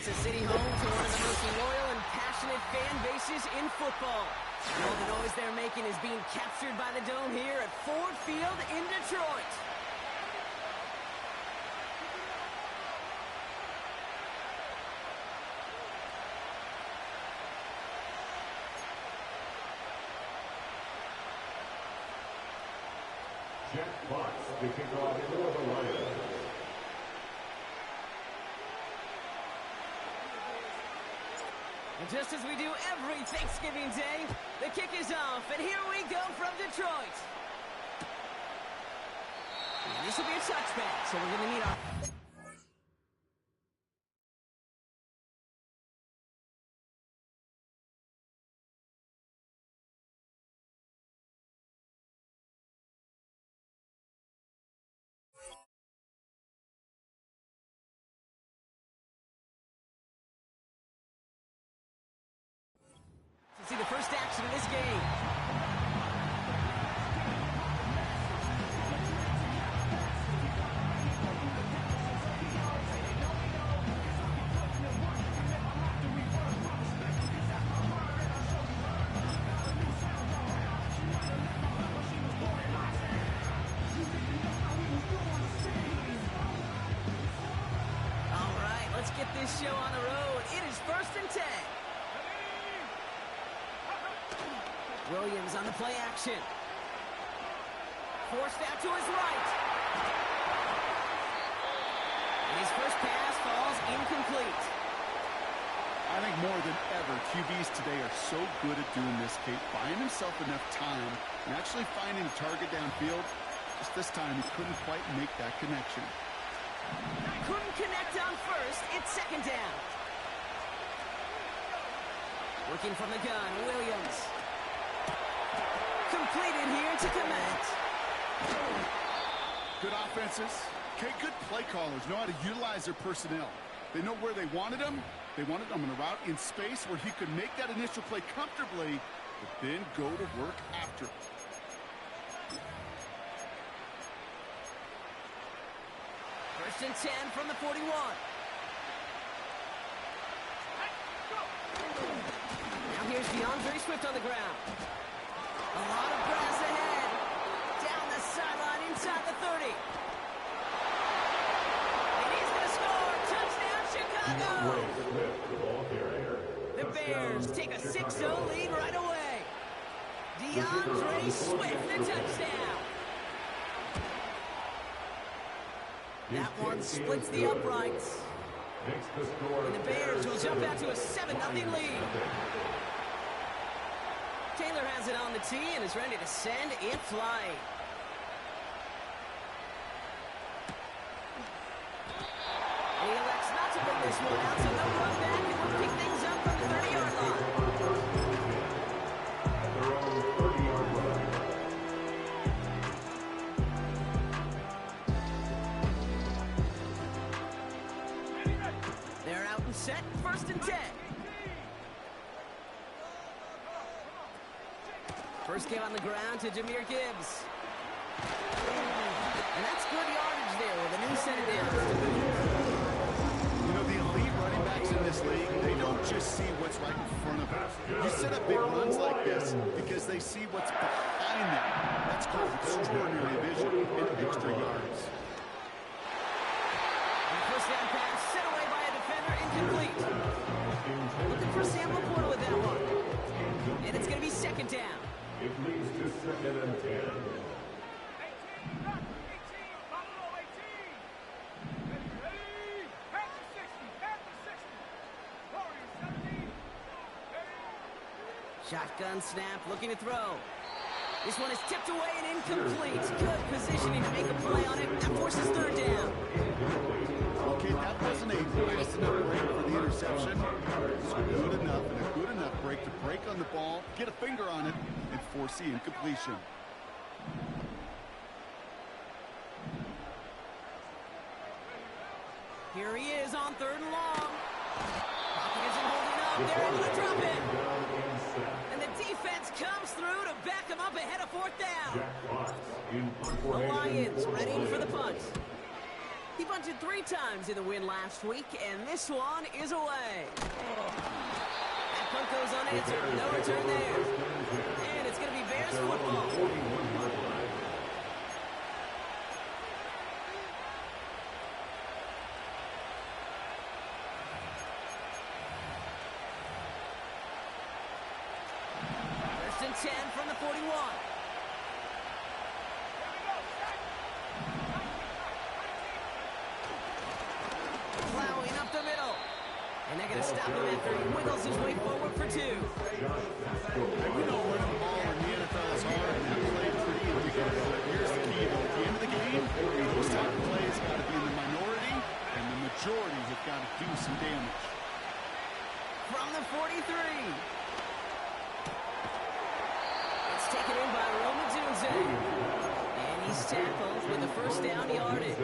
It's a city home to one of the most loyal and passionate fan bases in football. And all the noise they're making is being captured by the Dome here at Ford Field in Detroit. Jack Fox, the kickoff for the Lions. And just as we do every Thanksgiving Day, the kick is off, and here we go from Detroit. And this will be a touchback, so we're going to need our... See the first action of this game. All right, let's get this show on the road. It is 1st and 10. Williams on the play action. Forced out to his right. His first pass falls incomplete. I think more than ever, QBs today are so good at doing this, Kate. Buying himself enough time and actually finding a target downfield. Just this time, he couldn't quite make that connection. Couldn't connect on first. It's 2nd down. Working from the gun, Williams. Completed here to Komet. Good offenses. Okay, good play callers know how to utilize their personnel. They know where they wanted him. They wanted him on a route in space where he could make that initial play comfortably, but then go to work after it. First and 10 from the 41. Now here's DeAndre Swift on the ground. A lot of grass ahead. Down the sideline inside the 30. And he's going to score. Touchdown, Chicago. The Bears take a 6-0 lead right away. DeAndre Swift, the touchdown. That one splits the uprights. And the Bears will jump out to a 7-0 lead. Taylor has it on the tee and is ready to send it flying. He elects not to bring this one out, so they'll run back and we'll pick things up from the 30-yard line. At their own 30-yard line. They're out and set, 1st and 10. First game on the ground to Jahmyr Gibbs. And that's good yardage there with a new set of downs. You know, the elite running backs in this league, they don't just see what's right in front of them. You set up big runs like this because they see what's behind them. That's called extraordinary vision and extra yards. And the first down pass set away by a defender, incomplete. Looking for Sam Laporta with that one. And it's going to be 2nd down. It leads to 2nd and 10. Shotgun snap, looking to throw. This one is tipped away and incomplete. Good positioning to make a play on it. That forces 3rd down. Okay, that wasn't a fast enough break for the interception. It's good enough and a good enough break to break on the ball, get a finger on it, and force the incompletion. Here he is on 3rd and long. Pocket isn't holding up. They're able to drop it. And the defense comes through to back him up ahead of 4th down. Jack Fox in punt The formation. Lions ready for the punt. He bunted 3 times in the win last week, and this one is away. That punt goes unanswered. No return there. And it's going to be Bears football. First and 10 from the 41. Plowing up the middle. And they're going to stop him after he wiggles his way forward for 2. Hey, we know running the ball in the NFL is hard, and that play pretty indicative. But here's the key, though. At the end of the game, those type of plays got to be in the minority, and the majority have got to do some damage. From the 43. It's taken in by Roman Tunze. And he's tackled with the first down yardage.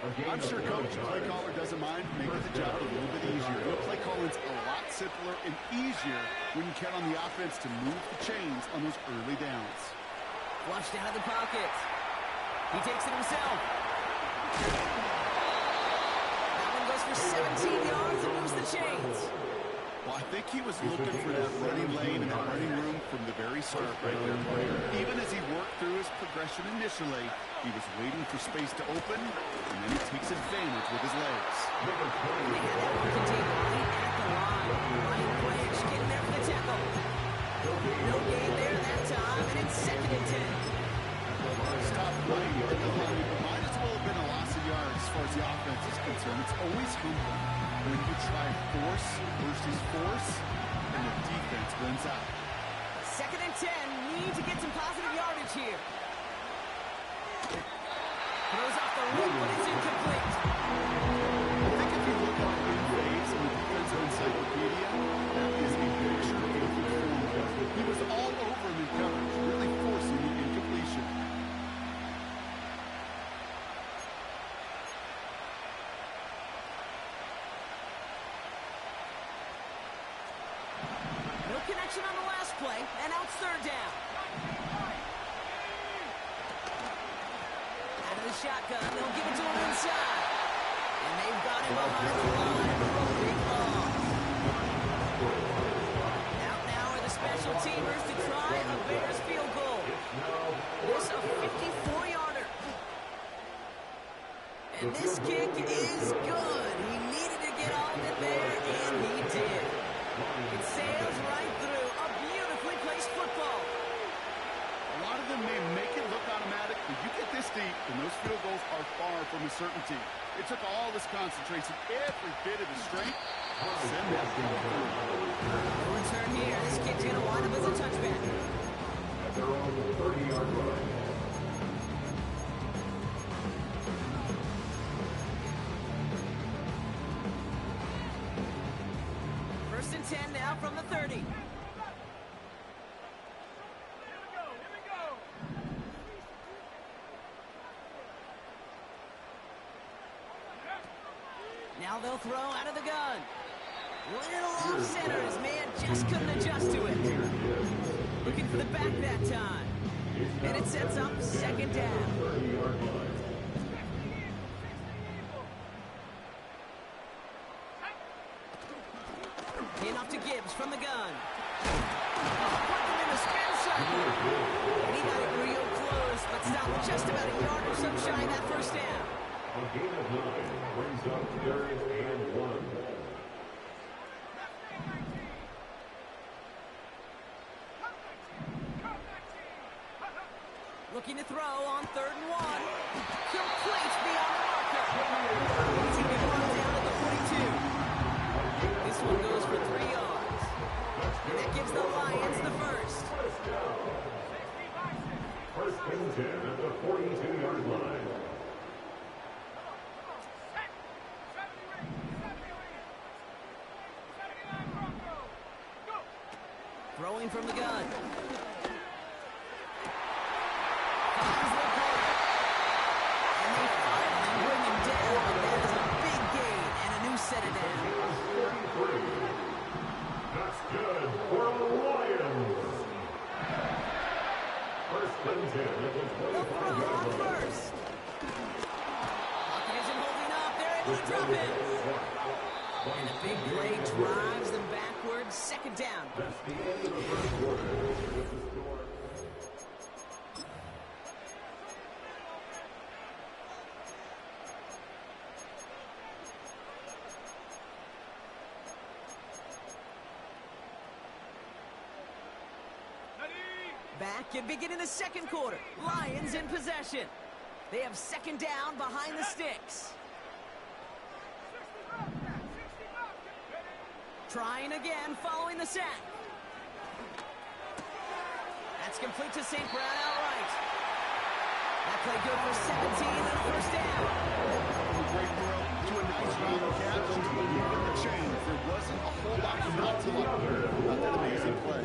I'm sure Coach, play caller, doesn't mind making the job a little bit easier. The play calling's a lot simpler and easier when you count on the offense to move the chains on those early downs. Flushed out of the pocket. He takes it himself. That one goes for 17 yards and moves the chains. Well, I think he was looking for that running lane and that running room from the very start right there, player. Even as he worked through his progression initially, he was waiting for space to open, and then he takes advantage with his legs. They had that one contained right at the line. Ryan Branch getting there for the tackle. No gain there that time, and it's 2nd and 10. Stop right at the line, but might as well have been a loss of yards as far as the offense is concerned. It's always humbling when you try force versus force, and the defense wins out. 2nd and 10. Need to get some positive yardage here. Throws off the loop, but it's incomplete. I think if you look at the phase in the defensive encyclopedia, that is a picture of the form. He was all over him in coverage, really forcing the incompletion. No connection on the last play, and now it's 3rd down. Out of the shotgun, they'll give it to him inside. And they've got him behind the line for a big loss. Out now are the special teamers to try a Bears field goal. This a 54-yarder. And this kick is good. He needed to get all of it there, and he did. It sails right through a beautifully placed football. A lot of them may make it look automatic, but you get this deep, and those field goals are far from a certainty. It took all this concentration, every bit of his strength, to send that ball through. No return here. This kid's going to wind up as a touchback. At their own 30-yard line. First and 10 now from the 30. Now they'll throw out of the gun. Little off center. His man just couldn't adjust to it. Looking for the back that time. And it sets up 2nd down. 30-yard line. In off to Gibbs from the gun. Put him in the spin cycle. And he got it real close, but stopped just about a yard or so shy of that first down. A gain of 9 brings up 3rd and 1. Looking to throw on 3rd and 1. Complete beyond the marker. He's going to be brought down at the 42. This one goes for 3 yards. And that gives the Lions the first. First and 10 at the 42-yard line. Throwing from the gun. And they finally bring him down. And that is a big gain and a new set of downs. 33. That's good for the Lions. First and 10 at the They'll throw 25-yard on line. first. able to drop him. And the big play drives them backwards. Second down. That's the end of the first quarter. With the score. Back and beginning the second quarter. Lions in possession. They have second down behind the sticks. Trying again following the sack. That's complete to St. Brown outright. That play good for 17 and a first down. Great throw to a nice round catch. Moving the chains. There wasn't a whole lot of not to look about that amazing play.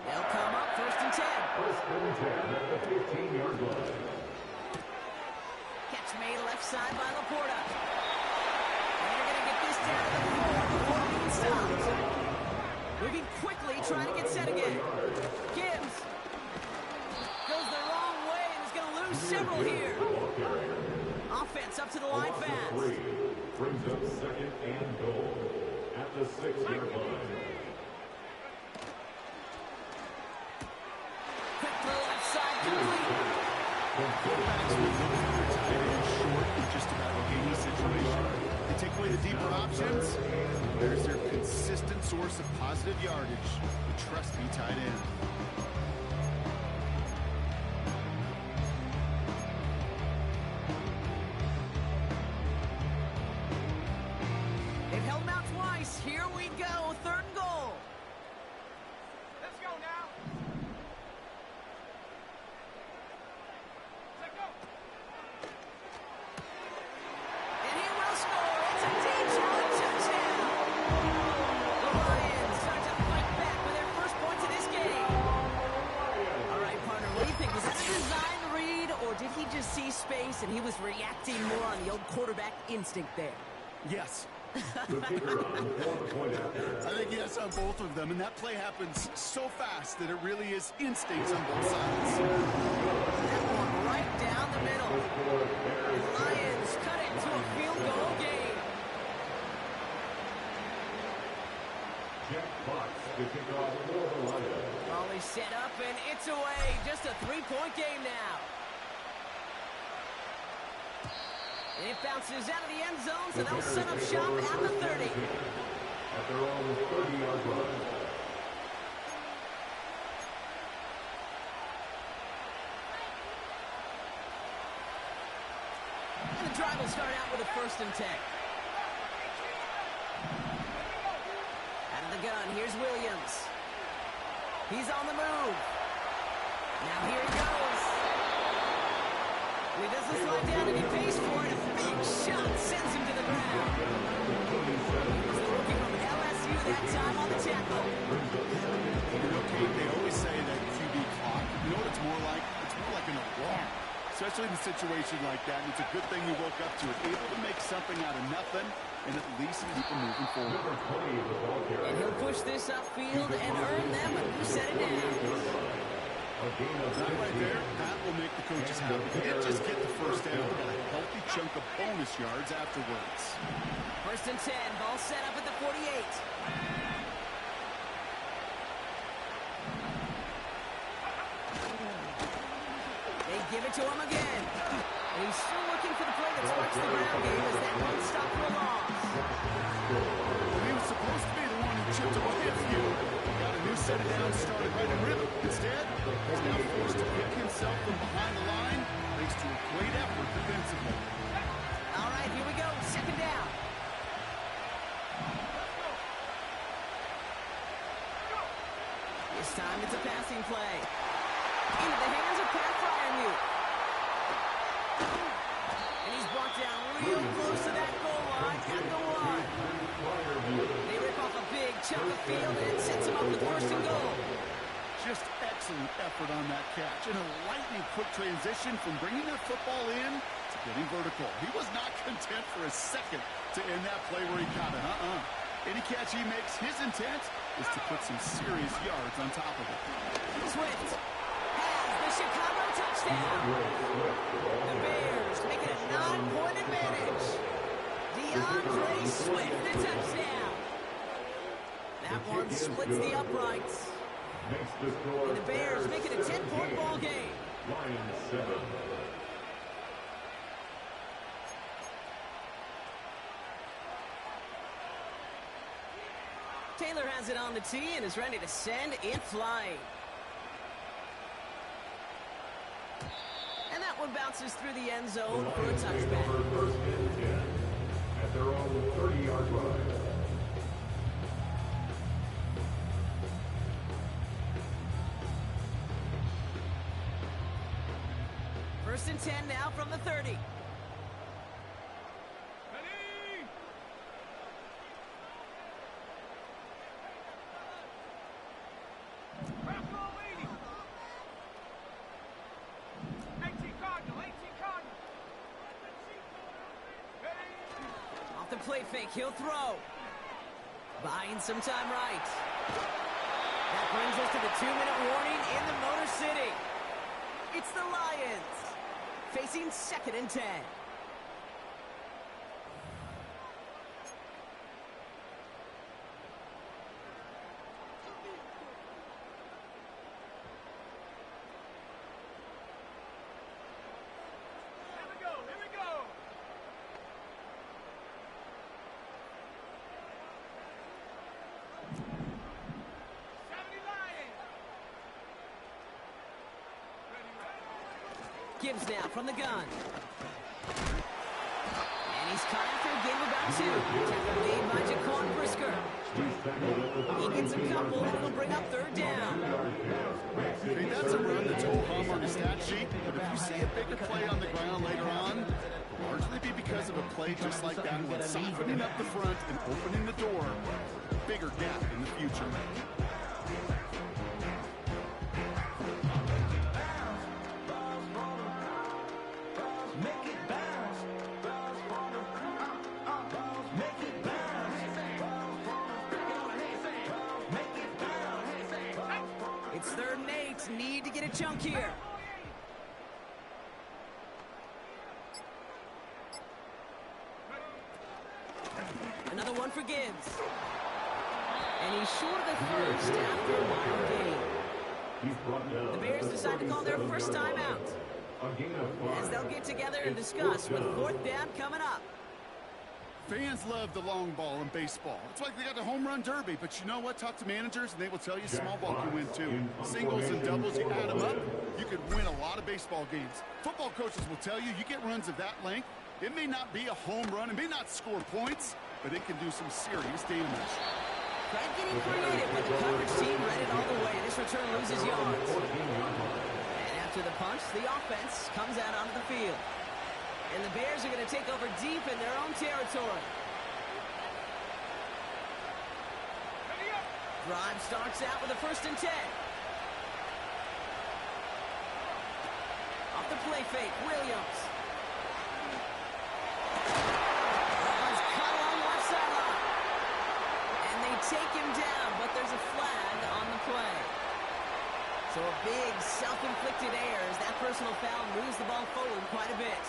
They'll come up first and 10. First and 10 at the 15-yard line. Catch made left side by Laporta. And they're going to get this down to the 4 before being stopped. Moving quickly, trying to get set again. Gibbs goes the wrong way and is going to lose several here. Offense up to the line fast. Brings up second and goal at the 6-yard line. Quick throw left side, complete. Quarterbacks will look for their tight end short in just about any situation. They take away the deeper options. There's their consistent source of positive yardage, the trusty tight end. They've held them out twice. Here we go, third and goal. Let's go now. Let's go. And he will score. It's a deep shot, touchdown. The Lions start to fight back with their first points of this game. All right, partner, what do you think? Was that a design read, or did he just see space and he was reacting more on the old quarterback instinct there? Yes. The kicker on for the point after. I think yes on both of them, and that play happens so fast that it really is instincts on both sides. That one right down the middle. And Lions cut it to a field goal game. Jack Fox to kick off for the Lions. Volley set up, and it's away. Just a three-point game now. And it bounces out of the end zone, so they'll set up shop at the 30. At their own 30-yard line. And the drive will start out with a first and 10. Out of the gun, here's Williams. He's on the move. Now here he goes. He doesn't slow down and he pays for it. A big shot sends him to the ground. It was the rookie from LSU that time on the tackle. You know, Kate, they always say that QB clock. You know what it's more like? It's more like an alarm. Especially in a situation like that, and it's a good thing you woke up to it. Able to make something out of nothing and at least keep them moving forward. Number 20 the ball carrier. And he'll push this upfield and earn them a new set of downs. A gain of That right there, that will make the coaches happy. They didn't just get the first down, but a healthy chunk of bonus yards afterwards. First and 10, ball set up at the 48. They give it to him again. And he's still looking for the play that sparks the ground game as that one stop for a loss. He was supposed to be the one who chipped away a few. Got a new set of downs started right in rhythm. Instead, he's now forced to pick himself from behind the line thanks to a great effort defensively. All right, here we go. Second down. This time it's a passing play. Into the hands of Pat Freiermuth. And he's brought down real close to that goal line at the one. They rip off a big chunk of field and it sets him up with first and goal. Just excellent effort on that catch. And a lightning quick transition from bringing that football in to getting vertical. He was not content for a second to end that play where he caught it. Any catch he makes, his intent is to put some serious yards on top of it. Swift has the Chicago touchdown. The Bears make it a 9-point advantage. DeAndre Swift, the touchdown. That one splits the uprights. And the Bears make it a 10-point ball game. Lions 7. Taylor has it on the tee and is ready to send it flying. And that one bounces through the end zone for a touchback. First and 10 at their own 30-yard line. First and 10 now from the 30. Ready? Basketball leading. 18 Cardinal, 18 Cardinal. Ready? Off the play fake, he'll throw. Buying some time right. That brings us to the 2-minute warning in the Motor City. It's the Lions facing 2nd and 10. Here we go, here we go. Gibbs now from the gun. And he's caught after a game of about 2. Tackle made by Jaquan Brisker. He gets a couple, and it'll bring up 3rd down. Hey, that's a run that's ho-hum on the stat sheet, but if you see a bigger play on the ground later on, it'll largely be because of a play just like that one, softening up the front and opening the door, bigger gap in the future. It's 3rd and 8. Need to get a chunk here. Another one for Gibbs. And he's short of the first after a wild game. The Bears decide to call their first timeout, as they'll get together and discuss with 4th down coming up. Fans love the long ball in baseball. It's like they got the home run derby, but you know what? Talk to managers and they will tell you small ball can win too. Singles and doubles, you add them up, you could win a lot of baseball games. Football coaches will tell you, you get runs of that length, it may not be a home run, it may not score points, but it can do some serious damage. Tried getting creative, but the coverage team read it all the way. This return loses yards. And after the punch, the offense comes out onto the field. And the Bears are going to take over deep in their own territory. Drive starts out with a 1st and 10. Off the play fake, Williams. Runs cut along left sideline. And they take him down, but there's a flag on the play. So a big self-inflicted error as that personal foul moves the ball forward quite a bit.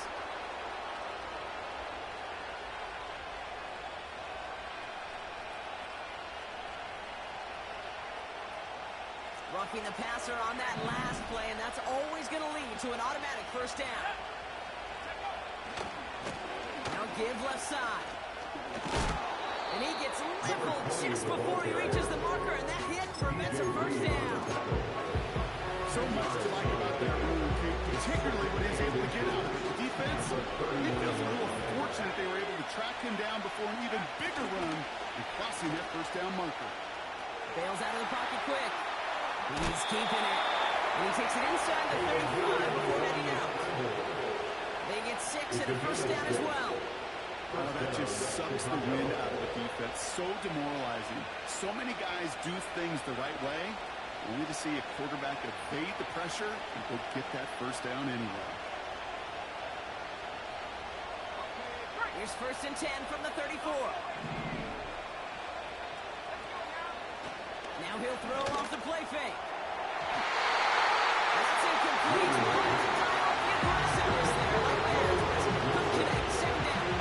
Roughing the passer on that last play, and that's always going to lead to an automatic 1st down. Now give left side. And he gets leveled just before he reaches the marker, and that hit prevents a 1st down. So much to like about that run, particularly when he's able to get out of the defense. It feels a little fortunate they were able to track him down before an even bigger run and crossing that 1st down marker. Bails out of the pocket quick. He's keeping it. And he takes it inside the 35 before heading out. They get 6 and a 1st down as well. Oh, that just sucks the wind out of the defense. So demoralizing. So many guys do things the right way, only to see a quarterback evade the pressure and go get that 1st down anyway. Here's 1st and 10 from the 34. Now he'll throw off the play fake. That's incomplete. The aggressiveness there by Bears. Couldn't connect. 2nd down.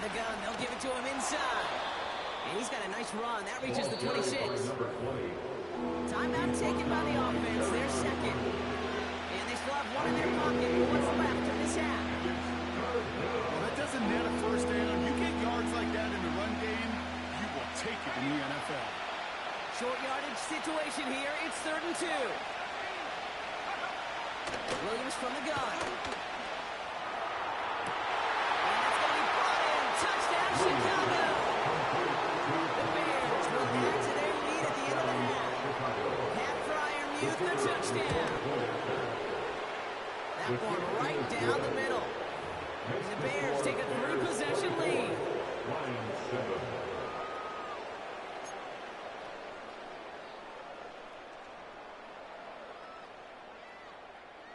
the gun. They'll give it to him inside. And he's got a nice run. That reaches the 26. Timeout taken by the offense. Their second. And they still have one in their pocket. What's left in this half? Well, that doesn't net a first down. You get yards like that in the run game, you will take it in the NFL. Short yardage situation here. It's 3rd and 2. Williams from the gun. And that's going to be brought in. Touchdown, Chicago. The Bears will add to their lead at the end of the half. Pat Freiermuth, the touchdown. That one right down the middle. And the Bears take a 3-possession lead.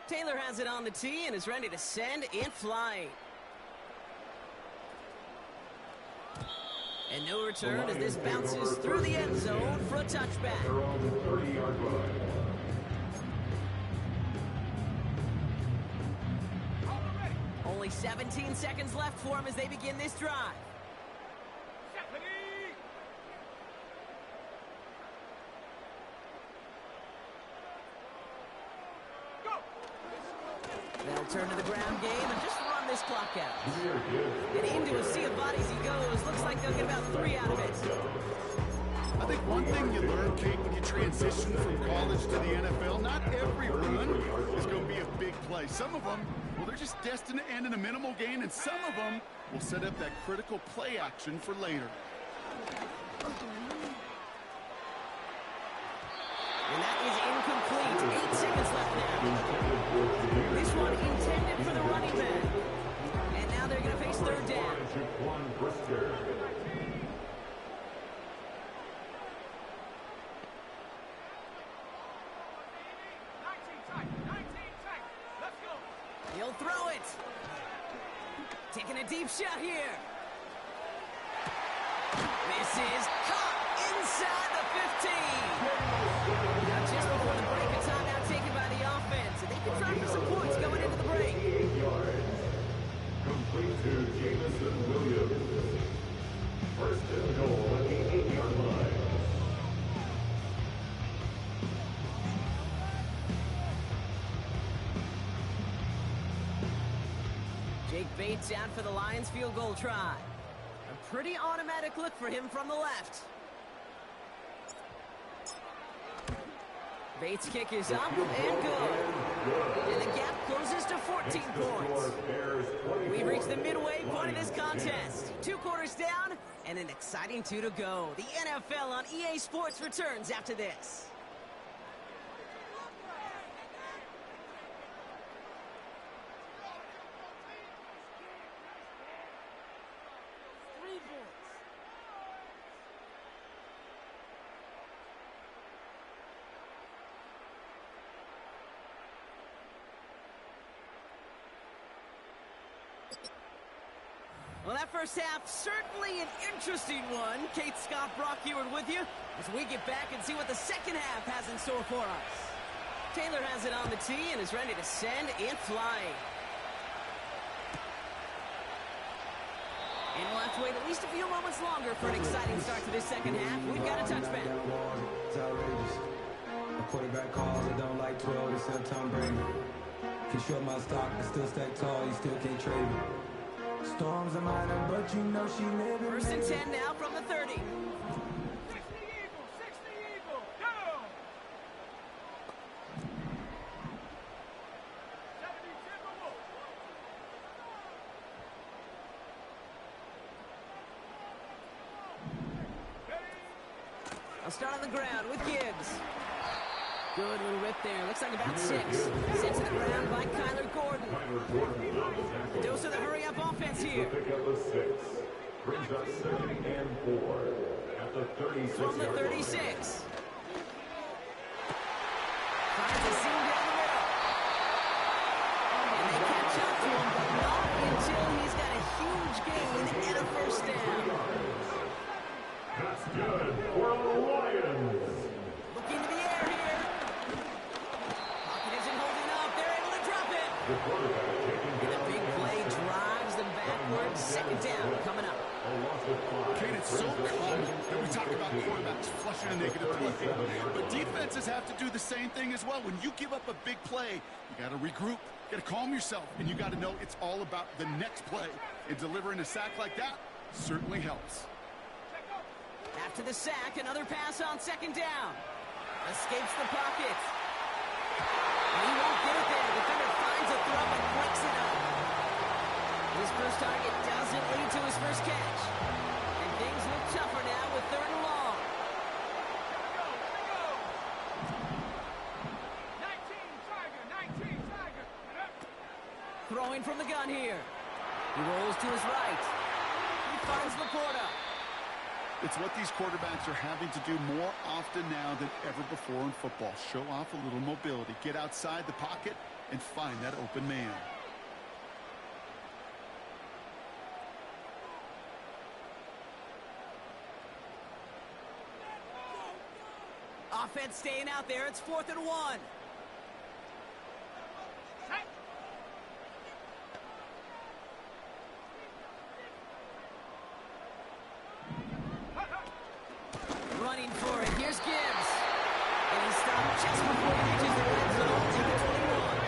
Taylor has it on the tee and is ready to send in flight. And no return as this bounces through the end zone for a touchback. Only 17 seconds left for him as they begin this drive. They'll turn to the ground game and just run this clock out. And into a sea of bodies he goes. Looks like they'll get about 3 out of it. I think one thing you learn, Kate, when you transition from college to the NFL, not every run is going to be a big play. Some of them, well, they're just destined to end in a minimal gain, and some of them will set up that critical play action for later. And that is incomplete. 8 seconds left now. This one intended for the running back. And now they're going to face 3rd down. He'll throw it. Taking a deep shot here. This is caught inside the 15. Now just before the break, a timeout taken by the offense. And they can try for some points going into the break. Complete to Jameson Williams. 1st and goal at the 8-yard line. Jake Bates out for the Lions field goal try. A pretty automatic look for him from the left. Bates' kick is up and good. And the gap closes to 14 points. We've reached the midway point of this contest. 2 quarters down and an exciting 2 to go. The NFL on EA Sports returns after this. Well, that first half, certainly an interesting one. Kate Scott, Brock Heward with you as we get back and see what the second half has in store for us. Taylor has it on the tee and is ready to send in flight. And we'll have to wait at least a few moments longer for an exciting start to this second half. We've got a touchback. It's outrageous. A quarterback calls, I don't like 12, they sell Tom Brady. Can short my stock, I still stack tall, you still can't trade me. Storms are mine, but you know she living. 1st and 10 now from the 30. 60 Eagle, go! 70 Timberwolves. I'll start on the ground with Gibbs. Good little rip there. Looks like about 6. Sent to the ground by Kyler Gordon. A dose of the hurry-up offense here. Pick up a 6. Brings up 2nd and 4 at the 36. From the 36. Finds a seam down the middle. And they catch up to him, but not until he's got a huge gain and a first down. That's good for the Lions. Looking to the air here. Pocket isn't holding up. They're able to drop it. The quarterback taking And the big play drives them backward Second down coming up. Kane, it's so common that we talk about quarterbacks flushing a negative play, but defenses have to do the same thing as well. When you give up a big play, you got to regroup, you got to calm yourself, and you got to know it's all about the next play. And delivering a sack like that certainly helps. After the sack, another pass on second down. Escapes the pocket. He won't get it there. Defender finds a throw and breaks it up. His first target doesn't lead to his first catch. And things look tougher now with third and long. 19 Tiger. Throwing from the gun here. He rolls to his right. He finds Laporta. It's what these quarterbacks are having to do more often now than ever before in football. Show off a little mobility, get outside the pocket, and find that open man. Offense staying out there. It's 4th and 1. Running for it. Here's Gibbs. And he stopped just before he reaches the red zone to the 21.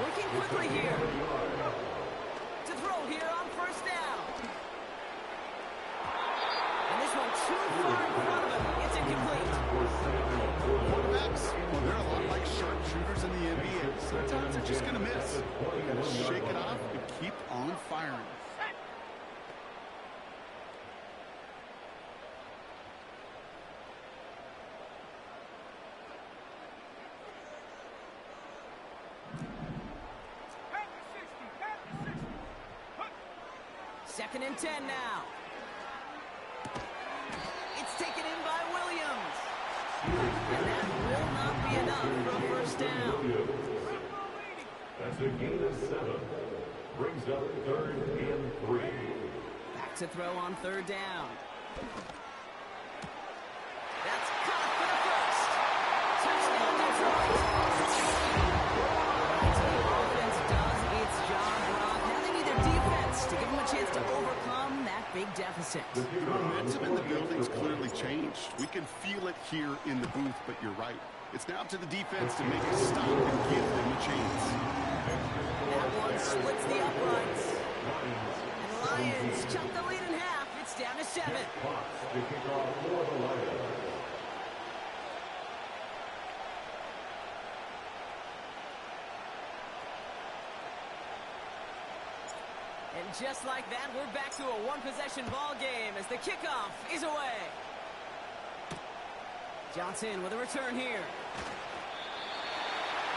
Working quickly here. To throw here on first down. And this one too far in front of him. It's incomplete. Quarterbacks, well, they're a lot like sharpshooters in the NBA. Sometimes they're just going to miss. You got to shake it off and keep on firing. Second and 10 now. It's taken in by Williams. And that will not be enough for a first down. That's a gain of 7. Brings up 3rd and 3. Back to throw on third down. That's caught for the first. Touchdown Detroit. So the offense does its job, Brock. Now they need their defense to give them a chance to overcome that big deficit. The momentum in the building's clearly changed. We can feel it here in the booth, but you're right. It's now up to the defense to make a stop and give them a chance. That one splits the uprights. And Lions chunk the lead in half. It's down to 7. Fox to kick off for the Lions. And just like that, we're back to a one-possession ball game as the kickoff is away. Johnson with a return here.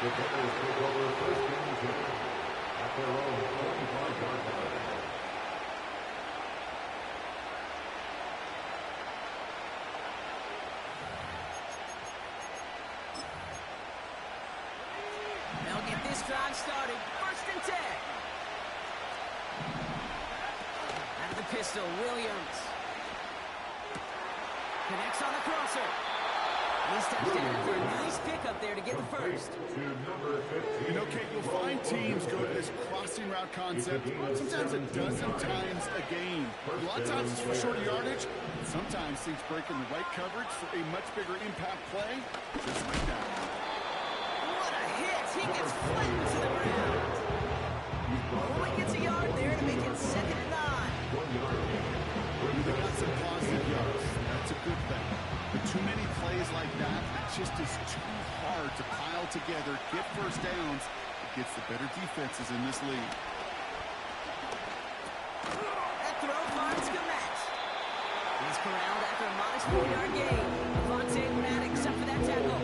The Bears take over first and 10 at their own 25-yard line. They'll get this drive started. First and 10. Out of the pistol, Williams. Connects on the crosser. He steps down for a nice pickup there to get the first. You know, Kate, you'll find teams go to this crossing route concept sometimes a dozen times a game. A lot of times it's for shorter yardage. Sometimes things break in the right coverage for a much bigger impact play, just like that. What a hit! He gets flattened to the ground. Only gets a yard there to make it 2nd and 9. They got some positive yards. That's a good thing. But too many plays like that, it just is too hard to pile together, get first downs against the better defenses in this league. That throw finds Komet. He's corralled after a modest 4-yard gain. Avonte Maddox up for that tackle.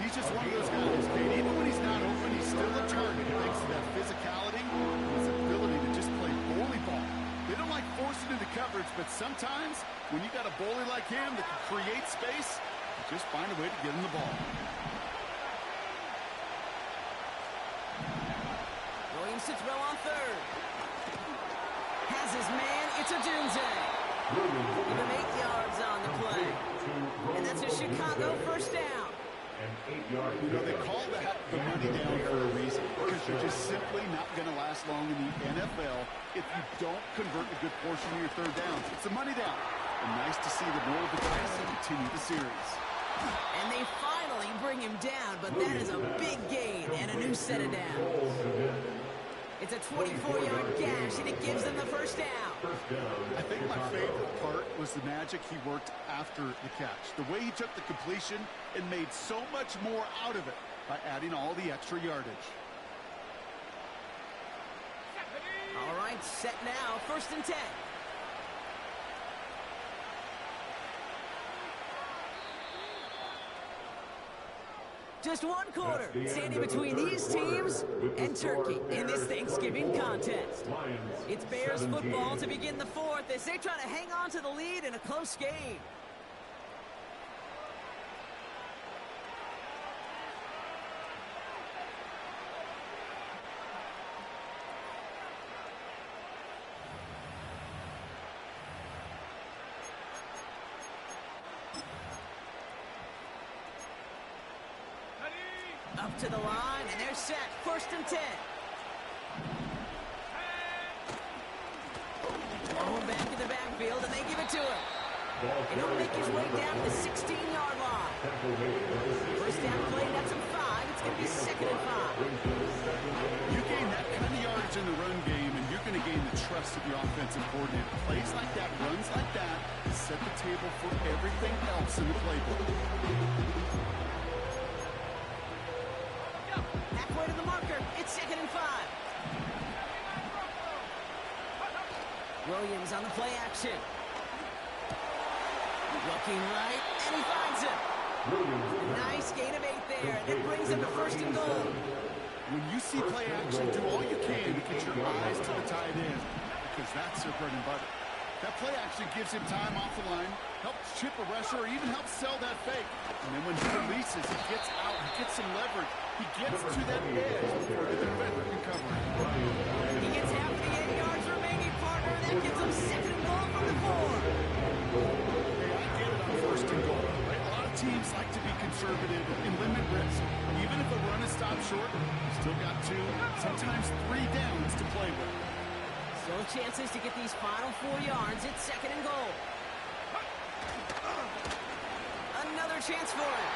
He's just one of those guys, Kate. Even when he's not open, he's still a target. Thanks to that physicality and his ability to just play bully ball. They don't like forcing into coverage, but sometimes when you got a bully like him that can create space, you just find a way to get him the ball. Williams to throw on third. Has his man. It's a Dunze. Give him 8 yards on the play. And that's a Chicago first down. You know, they call that the money down for a reason, because you're just simply not going to last long in the NFL if you don't convert a good portion of your third downs. It's a money down. And nice to see the roll of the dice and continue the series. And they finally bring him down, but that is a big gain and a new set of downs. It's a 24-yard gash, and it gives them the first down. I think my favorite part was the magic he worked after the catch. The way he took the completion and made so much more out of it by adding all the extra yardage. All right, set now, 1st and 10. Just one quarter, standing between these teams and Turkey in this Thanksgiving contest. It's Bears football to begin the 4th as they try to hang on to the lead in a close game. Up to the line, and they're set. 1st and 10. Oh, back in the backfield, and they give it to him. And he'll make his way down to the 16-yard line. First down play, that's a 5. It's going to be 2nd and 5. You gain that kind of yardage in the run game, and you're going to gain the trust of your offensive coordinator. Plays like that, runs like that, set the table for everything else in the playbook. Halfway to the marker. It's 2nd and 5. Williams on the play action. Looking right, and he finds him. Nice gain of 8 there, and it brings him to 1st and goal. When you see play action, do all you can to get your eyes to the tight end, because that's their bread and butter. That play action gives him time off the line, helps chip a rusher, or even helps sell that fake. And then when he releases, he gets out, he gets some leverage. He gets to that edge before the defender can cover him. He gets half of the 8 yards remaining, partner. That gives him 2nd and goal from the 4. Hey, I get it on 1st and goal, right? A lot of teams like to be conservative and limit risk. Even if a run is stopped short, you still got 2, sometimes 3 downs to play with. Still chances to get these final 4 yards. It's 2nd and goal. Another chance for him.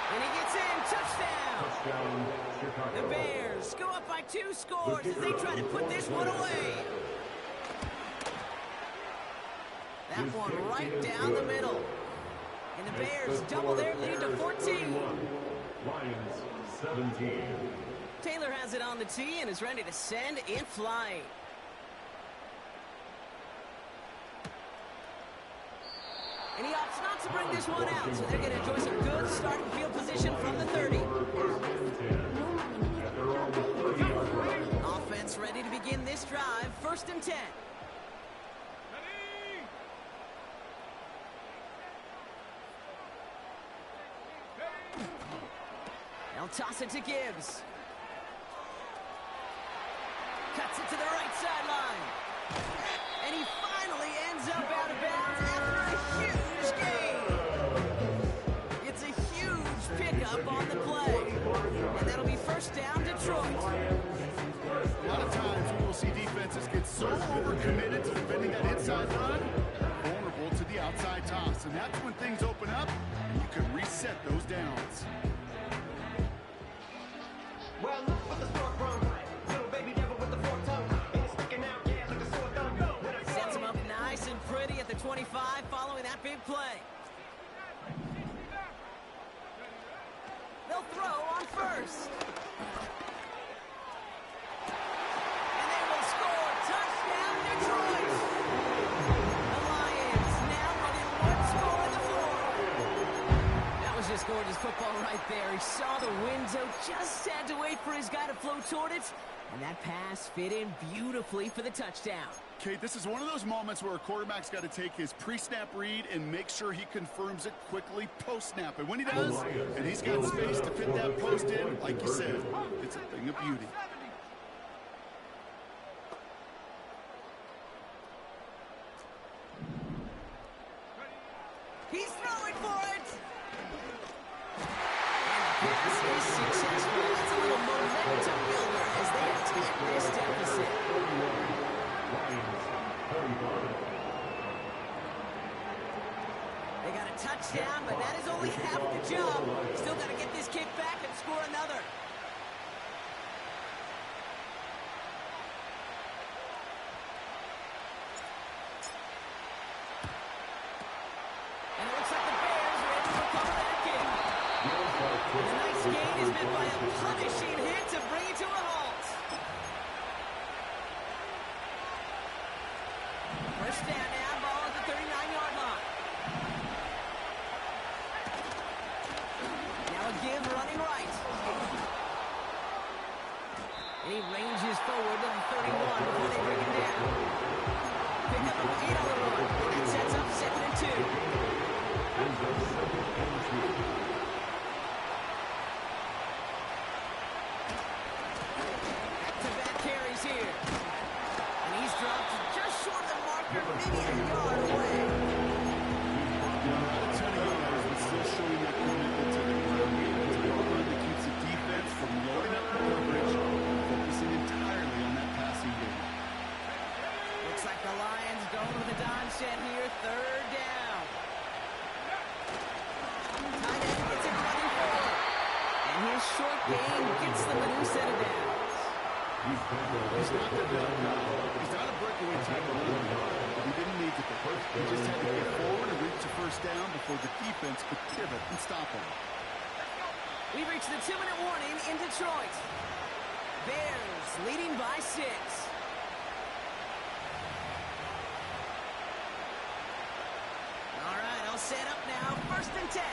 And he gets in. Touchdown. The Bears go up by 2 scores as they try to put this one away. That one right down the middle. And the Bears double their lead to 14. Lions 17. Taylor has it on the tee and is ready to send in flight. And he opts not to bring this one out, so they're going to enjoy some good starting field position from the 30. Offense ready to begin this drive. 1st and 10. They'll toss it to Gibbs. Cuts it to the right sideline. And he finally ends up out of bounds after a huge gain. It's a huge pickup on the play. And that'll be 1st down, Detroit. A lot of times we will see defenses get so overcommitted to defending that inside run, vulnerable to the outside toss. And that's when things open up, and you can reset those downs. Well, look for the spark run. Little baby devil with the forked tongue. It's sticking out, yeah, like a sore thumb. Sets him up nice and pretty at the 25 following that big play. They'll throw on 1st. And they will score. Touchdown, Detroit. The Lions now running 1 score in the 4th. That was just gorgeous football right there. He saw the window, just had to wait for his guy to flow toward it. And that pass fit in beautifully for the touchdown. Kate, this is one of those moments where a quarterback's got to take his pre-snap read and make sure he confirms it quickly post-snap. And when he does, and he's got space to fit that post in, like you said, it's a thing of beauty. He's throwing for it. And the pass is successful. That's a little momentum builder as they attack this deficit. touchdown, but that is only half the job. Still got to get this kick back and score another. And it looks like the Bears are able to recover that kick. And the nice gain is met by a punishing hit to bring it to a halt. First down now, ball at the 39-yard line. Now a give running right. And he ranges forward to the 31 before they bring him down. Pick up a 8 on the run. That sets up 2nd and 2. Back-to-back carries here. And he's dropped just short of the marker, maybe a yard away. Not a ton of yards, but still showing that commitment to the ground game. It's a run that keeps the defense from loading up the coverage, focusing entirely on that passing game. Looks like the Lions going with a Don set here, 3rd down. Tight end gets it running forward. And his short gain gets them a new set of downs. He's not a breakaway type of runner. He didn't need to be. He just had to get forward and reach the first down before the defense could pivot and stop him. We've reached the 2-minute warning in Detroit. Bears leading by 6. All right, all set up now. 1st and 10.